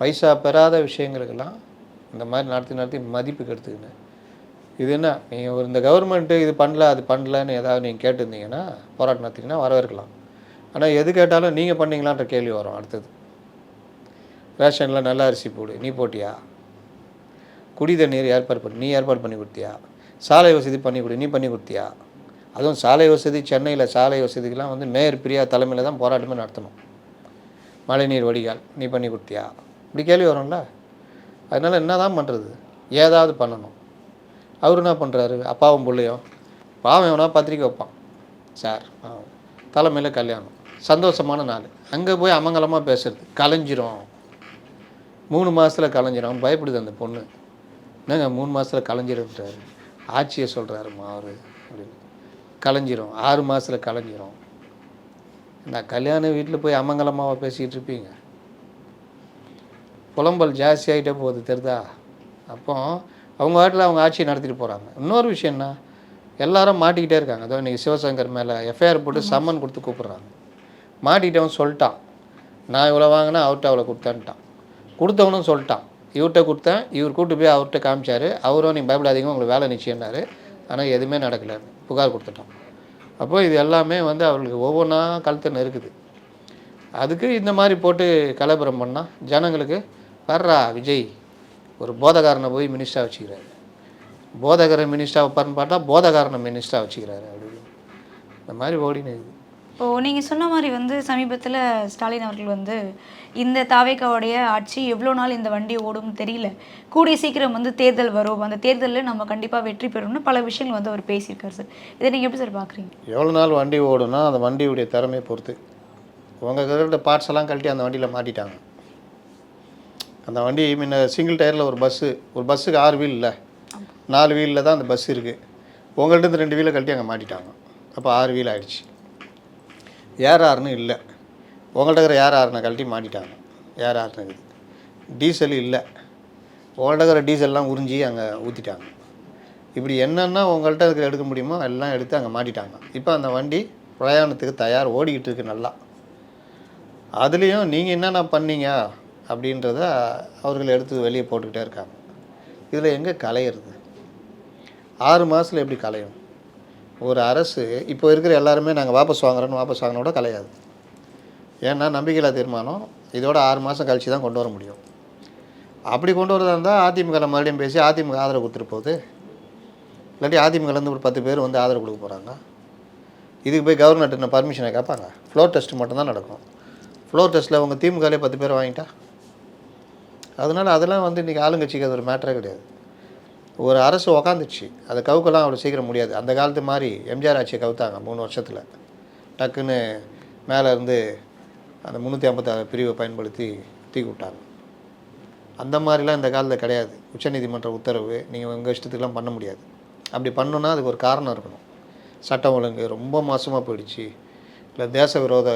பைசா பெறாத விஷயங்களுக்கெல்லாம் இந்த மாதிரி நடத்தி மதிப்பு கெடுத்துக்கின்னு. இது என்ன, நீங்கள் இந்த கவர்மெண்ட்டு இது பண்ணல அது பண்ணலன்னு ஏதாவது நீங்கள் கேட்டிருந்தீங்கன்னா போராட்டம் நடத்திங்கன்னா வரவேற்கலாம். ஆனால் எது கேட்டாலும் நீங்கள் பண்ணீங்களான்ற கேள்வி வரும். அடுத்தது ரேஷனில் நல்ல அரிசி போடு, நீ போட்டியா? குடி தண்ணீர் நீ ஏற்பாடு பண்ணி கொடுத்தியா? சாலை வசதி பண்ணி கொடு, நீ பண்ணி கொடுத்தியா? அதுவும் சாலை வசதி, சென்னையில் சாலை வசதிக்கெலாம் வந்து மேயர் பிரியா தலைமையில் தான் போராட்டமே நடத்தணும். மழைநீர் வடிகால் நீ பண்ணி கொடுத்தியா? இப்படி கேள்வி வரும்ல. அதனால் என்ன தான் பண்ணுறது, ஏதாவது பண்ணணும். அவர் என்ன பண்ணுறாரு, அப்பாவும் பிள்ளையும் பாவம் எவனா பத்திரிக்கை வைப்பான். சார் தலைமையில் கல்யாணம், சந்தோஷமான நாள், அங்கே போய் அமங்கலமாக பேசுறது, கலைஞ்சிரும் 3 மாதத்தில் கலைஞ்சிரும். பயப்படுது அந்த பொண்ணு. என்னங்க 3 மாதத்தில் கலைஞ்சிருன்றாரு, ஆட்சியை சொல்கிறாருமா அவர் அப்படின்னு. கலைஞ்சிரும் 6 மாதத்தில் கலைஞ்சிரும். நான் கல்யாண வீட்டில் போய் அமங்கலமாக பேசிக்கிட்டு இருப்பீங்க. புலம்பல் ஜாஸ்தி ஆகிட்டே போகுது தெரிதா. அப்போ அவங்க வாட்டில் அவங்க ஆட்சியை நடத்திட்டு போகிறாங்க. இன்னொரு விஷயம் என்ன, எல்லாரும் மாட்டிக்கிட்டே இருக்காங்க. அதோ இன்றைக்கி சிவசங்கர் மேலே எஃப்ஐஆர் போட்டு சம்மன் கொடுத்து கூப்பிட்றாங்க. மாட்டிக்கிட்டவன் சொல்லிட்டான், நான் இவ்வளோ வாங்கினா அவர்கிட்ட அவ்வளோ கொடுத்தேன்ட்டான். கொடுத்தவனும் சொல்லிட்டான், இவர்கிட்ட கொடுத்தேன், இவர் கூப்பிட்டு போய் அவர்கிட்ட காமிச்சார், அவரும் நீ பயப்படாதீங்க உங்களுக்கு வேலை நிச்சயம்னாரு, ஆனால் எதுவுமே நடக்கலைன்னு புகார் கொடுத்துட்டான். அப்போது இது எல்லாமே வந்து அவர்களுக்கு ஒவ்வொன்றா கழுத்து நெருக்குது. அதுக்கு இந்த மாதிரி போட்டு கலவரம் பண்ணால் ஜனங்களுக்கு வர்றா விஜய் ஒரு போதகாரனை போய் மினிஸ்டராக வச்சுக்கிறாரு, போதகரை மினிஸ்டராக வைப்பார்னு பார்த்தா போதகாரனை மினிஸ்டராக வச்சுக்கிறாரு அப்படின்னு இந்த மாதிரி ஓடினு இருக்குது. இப்போது நீங்கள் சொன்ன மாதிரி வந்து சமீபத்தில் ஸ்டாலின் அவர்கள் வந்து இந்த தாவேக்காவுடைய ஆட்சி எவ்வளோ நாள் இந்த வண்டி ஓடும் தெரியல, கூடிய சீக்கிரம் வந்து தேர்தல் வரும், அந்த தேர்தலில் நம்ம கண்டிப்பாக வெற்றி பெறணும்னு பல விஷயங்கள் வந்து அவர் பேசியிருக்காரு சார். இதை நீங்கள் எப்படி சார் பார்க்குறீங்க? எவ்வளோ நாள் வண்டி ஓடுனா அந்த வண்டியுடைய திறமையை பொறுத்து. உங்கள் கிட்ட பார்ட்ஸ் எல்லாம் கழட்டி அந்த வண்டியில் மாட்டிட்டாங்க. அந்த வண்டி முன்ன சிங்கிள் டயரில் ஒரு பஸ்ஸுக்கு 6 வீல் இல்லை, 4 வீலில் தான் அந்த பஸ் இருக்குது. உங்கள்கிட்ட 2 வீலை கழட்டி அங்கே மாட்டிட்டாங்க. அப்போ 6 வீல் ஆகிடுச்சு. ஏஆர்ஆர்னு இல்லை, உங்கள்கிட்ட இருக்கிற ஏஆர்ஆர்னை கழட்டி மாட்டிட்டாங்க. ஏஆர்ஆர்னு இருக்குது. டீசல் இல்லை, உங்கள்கிட்ட இருக்கிற டீசல்லாம் உறிஞ்சி அங்கே ஊற்றிட்டாங்க. இப்படி என்னென்னா உங்கள்கிட்ட இருக்கிற எடுக்க முடியுமோ எல்லாம் எடுத்து அங்கே மாட்டிட்டாங்க. இப்போ அந்த வண்டி பிரயாணத்துக்கு தயார், ஓடிக்கிட்டு இருக்குது நல்லா. அதுலேயும் நீங்கள் என்னென்ன பண்ணீங்க அப்படின்றத அவர்கள் எடுத்து வெளியே போட்டுக்கிட்டே இருக்காங்க. இதில் எங்கே கலையிறது? 6 மாதத்தில் எப்படி கலையும்? ஒரு அரசு இப்போ இருக்கிற எல்லாருமே நாங்கள் வாபஸ் வாங்கினோட கூட கலையாது. ஏன்னா நம்பிக்கையில்லா தீர்மானம் இதோட 6 மாதம் கழித்து தான் கொண்டு வர முடியும். அப்படி கொண்டு வரதா இருந்தால் அதிமுக மறுபடியும் பேசி அதிமுக ஆதரவு கொடுத்துட்டு போகுது. இல்லாட்டி அதிமுகலேருந்து ஒரு 10 பேர் வந்து ஆதரவு கொடுக்க போகிறாங்க. இதுக்கு போய் கவர்னர்கிட்ட பர்மிஷனை கேட்பாங்க? ஃப்ளோர் டெஸ்ட் மட்டும்தான் நடக்கும். ஃப்ளோர் டெஸ்ட்டில் அவங்க திமுகலே 10 பேர் வாங்கிட்டா, அதனால் அதெல்லாம் வந்து இன்றைக்கி ஆளுங்கட்சிக்கு அது ஒரு மேட்டரே கிடையாது. ஒரு அரசு உக்காந்துச்சு, அதை கவுக்கலாம் அவ்வளோ சீக்கிரம் முடியாது. அந்த காலத்து மாதிரி எம்ஜிஆர் ஆட்சியை கவுத்தாங்க 3 வருஷத்தில். டக்குன்னு மேலே இருந்து அந்த 356 பிரிவை பயன்படுத்தி தூக்கி விட்டாங்க. அந்த மாதிரிலாம் இந்த காலத்தில் கிடையாது. உச்சநீதிமன்ற உத்தரவு நீங்கள் உங்கள் இஷ்டத்துக்குலாம் பண்ண முடியாது. அப்படி பண்ணணுன்னா அதுக்கு ஒரு காரணம் இருக்கணும். சட்டம் ஒழுங்கு ரொம்ப மோசமாக போயிடுச்சு, இல்லை தேச விரோத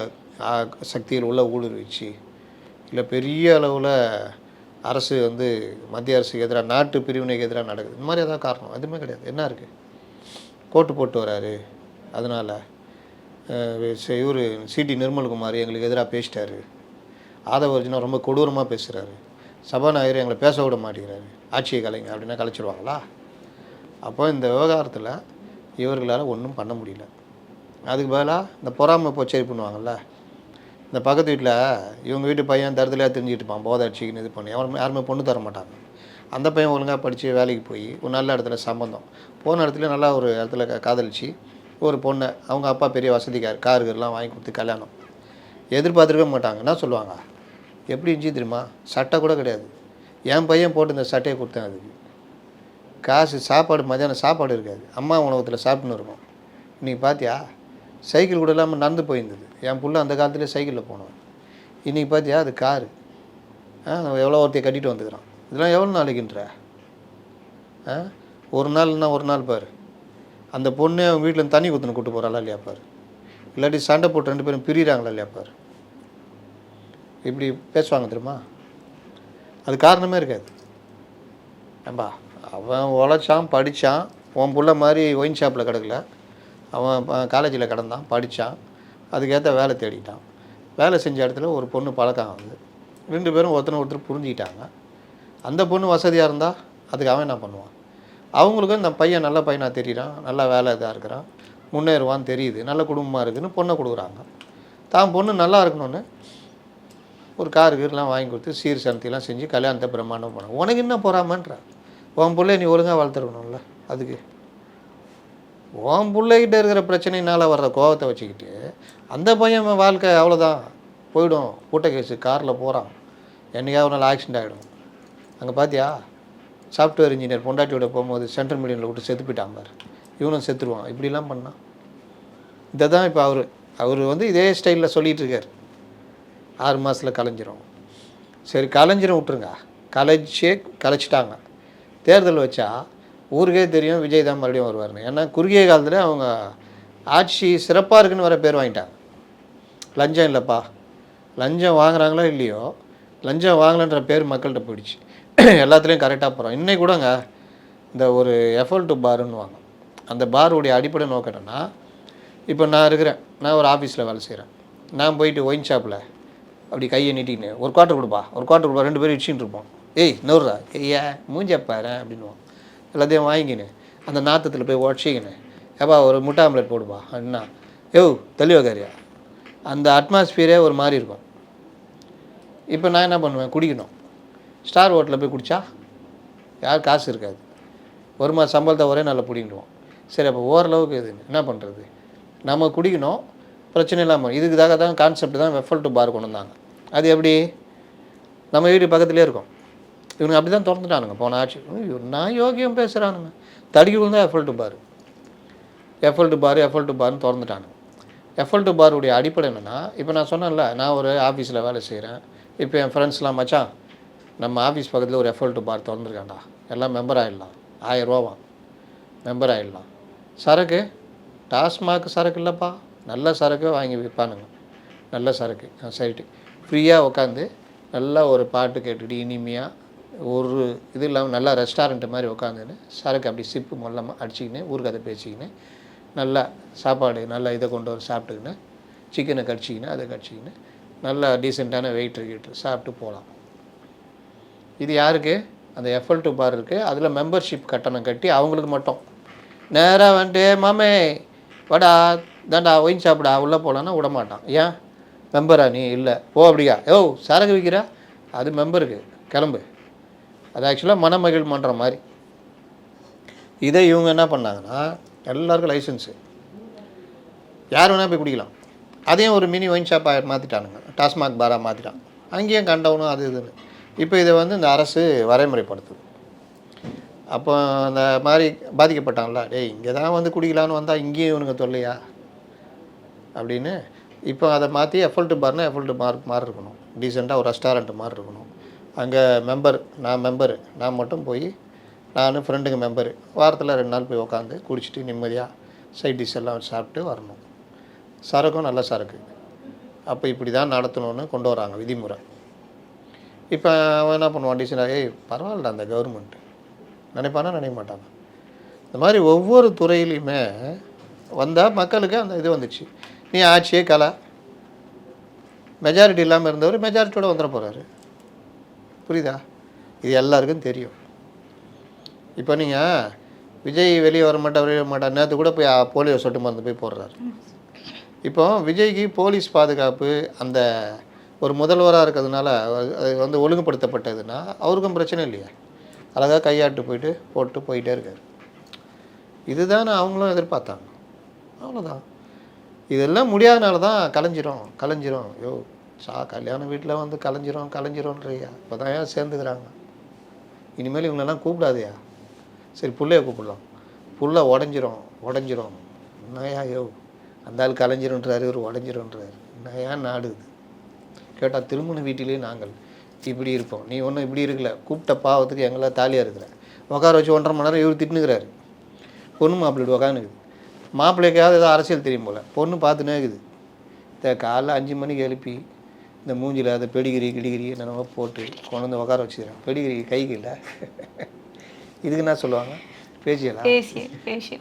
சக்தியில் உள்ள ஊடுருவிச்சு, இல்லை பெரிய அளவில் அரசு வந்து மத்திய அரசுக்கு எதிராக நாட்டு பிரிவினைக்கு எதிராக நடக்குது, இந்த மாதிரி ஏதாவது காரணம் எதுவுமே கிடையாது. என்ன இருக்குது? கோட்டு போட்டு வராரு, அதனால் இவர் சிடி நிர்மல்குமார் எங்களுக்கு எதிராக பேசிட்டாரு, ஆதவர்ஜுனா ரொம்ப கொடூரமாக பேசுகிறாரு, சபாநாயகர் எங்களை பேச விட மாட்டேங்கிறாரு, ஆட்சியை கலைங்க அப்படின்னா கலைச்சிருவாங்களா? அப்போ இந்த விவகாரத்தில் இவர்களால் ஒன்றும் பண்ண முடியல. அதுக்கு பதிலாக இந்த பொறாமை போச்சேரி பண்ணுவாங்கள்ல, இந்த பக்கத்து வீட்டில் இவங்க வீட்டு பையன் தரத்துலையாக தெரிஞ்சுக்கிட்டு இருப்பான், போதை அடிச்சிக்கின்னு இது பண்ணி யாருமே பொண்ணு தர மாட்டாங்க. அந்த பையன் ஒழுங்காக படித்து வேலைக்கு போய் ஒரு நல்ல இடத்துல சம்பந்தம், போன இடத்துல நல்லா ஒரு இடத்துல காதலிச்சு ஒரு பொண்ணை, அவங்க அப்பா பெரிய வசதிக்கார், காருகள்லாம் வாங்கி கொடுத்து கல்யாணம் எதிர்பார்த்துருக்க மாட்டாங்க. என்ன சொல்லுவாங்க? எப்படி இருந்துச்சு தெரியுமா? சட்டை கூட கிடையாது, என் பையன் போட்டு இந்த சட்டையை கொடுத்தேன், அதுக்கு காசு சாப்பாடு மதியானம் சாப்பாடு இருக்காது, அம்மா உணவகத்தில் சாப்பிட்டுன்னு இருக்கும். இன்றைக்கி பார்த்தியா, சைக்கிள் கூட இல்லாமல் நடந்து போயிருந்தது. என் புள்ள அந்த காலத்துலேயே சைக்கிளில் போனோம். இன்றைக்கி பார்த்தியா அது காரு. எவ்வளோ ஒருத்தையை கட்டிட்டு வந்துக்கிறான். இதெல்லாம் எவ்வளோ நாளைக்குன்ற? ஒரு நாள்னா ஒரு நாள் பாரு. அந்த பொண்ணு அவங்க வீட்டில் தண்ணி ஊற்றுன்னு கூட்டு போகிறாளா இல்லையா பாரு, இல்லாட்டி சண்டை போட்டு 2 பேரும் பிரிகிறாங்களா இல்லையா பாரு. இப்படி பேசுவாங்க தெரியுமா? அது காரணமே இருக்காது. ஏம்பா அவன் உழைச்சான் படித்தான், உன் புள்ள மாதிரி ஒயின் ஷாப்பில் கிடக்கல, அவன் காலேஜில் கிடந்தான் படித்தான், அதுக்கேற்ற வேலை தேடிட்டான், வேலை செஞ்ச இடத்துல ஒரு பொண்ணு பழக்கம் வந்து 2 பேரும் ஒருத்தர் புரிஞ்சுக்கிட்டாங்க. அந்த பொண்ணு வசதியாக இருந்தால் அதுக்கு அவன் என்ன பண்ணுவான்? அவங்களுக்கும் இந்த பையன் நல்ல பையனாக தெரியுறான், நல்ல வேலை இதாக இருக்கிறான், முன்னேறுவான்னு தெரியுது, நல்ல குடும்பமாக இருக்குதுன்னு பொண்ணை கொடுக்குறாங்க. தான் பொண்ணு நல்லா இருக்கணும்னு ஒரு காருக்குலாம் வாங்கி கொடுத்து சீர் சனத்திலாம் செஞ்சு கல்யாணத்தை பிரம்மாண்டம் பண்ணாங்க. உனக்கு என்ன போகிறாமன்ற? உன் பிள்ளை நீ ஒழுங்காக வளர்த்துருக்கணும்ல. அதுக்கு உன் பிள்ளைகிட்ட இருக்கிற பிரச்சனையினால் வர்ற கோபத்தை வச்சுக்கிட்டு அந்த பையன் வாழ்க்கை அவ்வளோதான் போயிடும். கூட்ட கேஸு காரில் போகிறான், என்னைக்காவது ஒரு நாள் ஆக்சிடென்ட் ஆகிடும். அங்கே பார்த்தியா, சாஃப்ட்வேர் இன்ஜினியர் பொண்டாட்டியோட போகும்போது சென்ட்ரல் மீடியனில் விட்டு செத்து போயிட்டான் பாரு, இவனும் செத்துருவான். இப்படிலாம் பண்ணான். இதை தான் இப்போ அவர் வந்து இதே ஸ்டைலில் சொல்லிகிட்டு இருக்கார். 6 மாதத்தில் கலைஞ்சிரும். சரி கலைஞ்சிரும் விட்டுருங்க, கலைச்சிட்டாங்க. தேர்தல் வச்சா ஊருக்கே தெரியும் விஜய் தான் மறுபடியும் வருவார்னு. ஏன்னா குறுகிய காலத்தில் அவங்க ஆட்சி சிறப்பாக இருக்குன்னு வர பேர் வாங்கிட்டாங்க. லஞ்சம் இல்லைப்பா, லஞ்சம் வாங்குறாங்களோ இல்லையோ, லஞ்சம் வாங்கலன்ற பேர் மக்கள்கிட்ட போயிடுச்சு. எல்லாத்துலேயும் கரெக்டாக போகிறோம். இன்றைக்கி கூடங்க இந்த ஒரு எஃபல் டு பாருன்னு வாங்க, அந்த பாருடைய அடிப்படை நோக்கம் என்னன்னா, இப்போ நான் இருக்கிறேன், நான் ஒரு ஆஃபீஸில் வேலை செய்கிறேன், நான் போயிட்டு ஒயின் ஷாப்பில் அப்படி கையை நீட்டின்னு ஒரு குவார்ட்டர் கொடுப்பா 2 பேரும் இடிச்சின்னு இருப்போம். ஏய் நூறுரூவா, ஐயா மூஞ்சப்பாரு அப்படின்வான். எல்லாத்தையும் வாங்கிக்கின்னு அந்த நாற்றத்தில் போய் உடச்சிக்கின்னு, ஏப்பா ஒரு முட்டை ஆம்லெட் போடுப்பா அப்படின்னா, தெளிவாக்காரியா, அந்த அட்மாஸ்பியரே ஒரு மாதிரி இருக்கும். இப்போ நான் என்ன பண்ணுவேன்? குடிக்கணும். ஸ்டார் ஹோட்டலில் போய் குடித்தா யார் காசு இருக்காது, ஒரு மாதம் சம்பளத்தை ஒரே நாளில் பிடிங்கிடுவோம். சரி அப்போ ஓரளவுக்கு இது என்ன பண்ணுறது? நம்ம குடிக்கணும், பிரச்சனை இல்லாமல். இதுக்காக தான் கான்செப்ட் தான் எஃபல் டு பார் கொண்டு வந்தாங்க. அது எப்படி? நம்ம வீட்டு பக்கத்துலேயே இருக்கும். இவனுங்க அப்படி தான் திறந்துட்டானுங்க போன ஆட்சி. நான் யோகியம் பேசுகிறானுங்க, தடுக்கி விழுந்தா எஃபல் டு பார், எஃபல் டு பார்னு திறந்துட்டானுங்க. எஃபல் டு பாருடைய அடிப்படை என்னென்னா, இப்போ நான் சொன்னேன்ல, நான் ஒரு ஆஃபீஸில் வேலை செய்கிறேன். இப்போ என் ஃப்ரெண்ட்ஸ்லாம் மச்சான் நம்ம ஆஃபீஸ் பக்கத்தில் ஒரு எஃபல் டு பார் திறந்துருக்காண்டா, எல்லாம் மெம்பர் ஆகிடலாம், 1000 ரூபாவான், மெம்பர் ஆகிடலாம். சரக்கு டாஸ்மாக் சரக்கு இல்லைப்பா, நல்ல சரக்கு வாங்கி விற்பானுங்க, நல்ல சரக்கு சைட்டு ஃப்ரீயாக உட்காந்து நல்லா ஒரு பாட்டு கேட்டுக்கிட்டு இனிமையாக ஒரு இது இல்லாமல் நல்லா ரெஸ்டாரண்ட்டு மாதிரி உட்காந்துன்னு சரக்கு அப்படி சிப்பு மொல்லமாக அடிச்சிக்கின்னு ஊருக்கதை பேசிக்கின்னு நல்லா சாப்பாடு நல்லா இதை கொண்டு வர சாப்பிட்டுக்கின்னு சிக்கனை கடிச்சிக்கின்னு அதை கடிச்சிக்கின்னு நல்லா டீசெண்டான வெயிட்ரு சாப்பிட்டு போகலாம். இது யாருக்கு? அந்த எஃபல் டு பார் இருக்குது, அதில் மெம்பர்ஷிப் கட்டணம் கட்டி அவங்களுக்கு மட்டும். நேராக வந்துட்டு மாமே வாடா தாண்டா ஒயின் சாப்பிடா உள்ளே போகலான்னா விட மாட்டான். ஏன்? மெம்பரா நீ? இல்லை போ. அப்படியா? சரக்கு விற்கிற, அது மெம்பருக்கு கிளம்பு. அது ஆக்சுவலாக மனமகிழ் மன்றம் மாதிரி. இதை இவங்க என்ன பண்ணாங்கன்னா எல்லாருக்கும் லைசன்ஸு, யார் வேணால் போய் குடிக்கலாம். அதையும் ஒரு மினி ஒயின் ஷாப் மாற்றிட்டானுங்க, டாஸ்மாக் பாராக மாற்றிட்டான். அங்கேயும் கண்டவனும் அது இதுன்னு. இப்போ இதை வந்து இந்த அரசு வரைமுறைப்படுத்துது. அப்போ அந்த மாதிரி பாதிக்கப்பட்டாங்களா, டேய் இங்கே தான் வந்து குடிக்கலான்னு வந்தால் இங்கேயும் இவனுங்க தொல்லையா அப்படின்னு இப்போ அதை மாற்றி எஃபல்ட்டு பார்னா எஃபல்ட்டு மாதிரி இருக்கணும், டீசெண்டாக ஒரு ரெஸ்டாரண்ட் மாதிரி இருக்கணும். அங்கே நான் மட்டும் போய் நான் ஃப்ரெண்டுங்க மெம்பரு வாரத்தில் 2 நாள் போய் உக்காந்து குடிச்சிட்டு நிம்மதியாக சைட் டிஷ் எல்லாம் சாப்பிட்டு வரணும். சரக்கும் நல்ல சரக்கு. அப்போ இப்படி தான் நடத்தணும்னு கொண்டு வராங்க விதிமுறை. இப்போ அவன் என்ன பண்ணுவான், டீசெண்டாக பரவாயில்ல அந்த கவர்மெண்ட்டு நினைப்பானா நினைக்க மாட்டாங்க. இந்த மாதிரி ஒவ்வொரு துறையிலையுமே வந்தால் மக்களுக்கு அந்த இது வந்துச்சு. நீ ஆட்சியே கலை, மெஜாரிட்டி இல்லாமல் இருந்தவர் மெஜாரிட்டியோடு வந்துட போகிறாரு. புரியுதா? இது எல்லாருக்கும் தெரியும். இப்போ நீங்கள் விஜய் வெளியே வர மாட்டார், நேற்று கூட போய் போலியோ சொட்டு மருந்து போய் போடுறாரு. இப்போ விஜய்க்கு போலீஸ் பாதுகாப்பு அந்த ஒரு முதல்வராக இருக்கிறதுனால அது வந்து ஒழுங்குபடுத்தப்பட்டதுன்னா அவருக்கும் பிரச்சனை இல்லையா, அழகாக கையாட்டு போட்டு போயிட்டே இருக்கார். இதுதான் அவங்களும் எதிர்பார்த்தாங்க. அவ்வளோதான். இதெல்லாம் முடியாதனால தான் கலைஞ்சிரும் யோ கல்யாண வீட்டில் வந்து கலைஞ்சிரோன்றியா, இப்போ தான் ஏன் சேர்ந்துக்கிறாங்க. இனிமேல் இவங்களெல்லாம் கூப்பிடாதையா, சரி புள்ளைய கூப்பிடலாம், புள்ள உடஞ்சிரும் என்னையா யோ அந்த ஆள் கலைஞ்சிருன்றாரு, இவர் உடஞ்சிருன்றாரு, என்னையா நாடு இது. கேட்டால் திருமண வீட்டிலே நாங்கள் இப்படி இருப்போம், நீ ஒன்றும் இப்படி இருக்கல, கூப்பிட்ட பாவத்துக்கு எங்களாம் தாலியாக இருக்கிற, உட்கார வச்சு 1.5 மணி நேரம் இவர் திட்டுனுக்கிறாரு. பொண்ணு மாப்பிள்ளைட்டு உட்காந்துக்குது. மாப்பிள்ளைக்காவது ஏதோ அரசியல் தெரியும் போல், பொண்ணு பார்த்துனே இருக்குது. காலைல 5 மணிக்கு எழுப்பி இந்த மூஞ்சில் அதை பெடிகிரி என்னென்னவோ போட்டு கொண்டு வந்து உட்கார வச்சுக்கிறேன். பெடிகிரி கைக்கு இல்லை, இதுக்கு என்ன சொல்லுவாங்க, பேசியலாம்.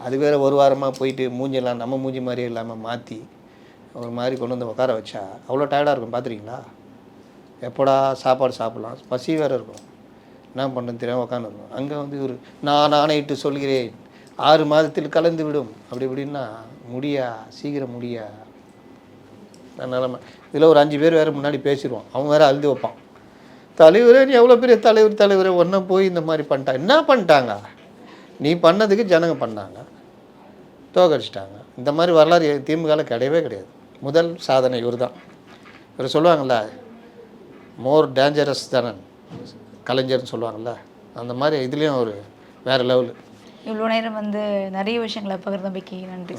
அது வேறு ஒரு வாரமாக போயிட்டு மூஞ்செல்லாம் நம்ம மூஞ்சி மாதிரியே இல்லாமல் மாற்றி ஒரு மாதிரி கொண்டு வந்து உட்கார வச்சா அவ்வளோ டயர்டாக இருக்கும். பார்த்துருக்கீங்களா? எப்போடா சாப்பாடு சாப்பிட்லாம், பசி வேறு இருக்கும், என்ன பண்ணுறது தெரியாமல் உட்காந்துருக்கும். அங்கே வந்து ஒரு நான் ஆணையிட்டு சொல்கிறேன் 6 மாதத்தில் கலந்து விடும் அப்படி இப்படின்னா சீக்கிரம் முடியா நிலமை. இதில் ஒரு 5 பேர் வேறு முன்னாடி பேசிடுவான், அவன் வேறு அழுது வைப்பான், தலைவரே நீ எவ்வளோ பெரிய தலைவரே ஒன்றை போய் இந்த மாதிரி பண்ணிட்டாங்க. என்ன பண்ணிட்டாங்க? நீ பண்ணதுக்கு ஜனங்க பண்ணாங்க, தோக்கடிச்சிட்டாங்க. இந்த மாதிரி வரலாறு திமுகவில் கிடையவே கிடையாது. முதல் சாதனை இவர் தான். இவர் சொல்லுவாங்கள்ல, மோர் டேஞ்சரஸ் தானே கலைஞர்னு சொல்லுவாங்கள்ல, அந்த மாதிரி இதுலேயும் ஒரு வேறு லெவலு. இவ்வளோ நேரம் வந்து நிறைய விஷயங்களை பகிர்ந்தமைக்கு நன்றி.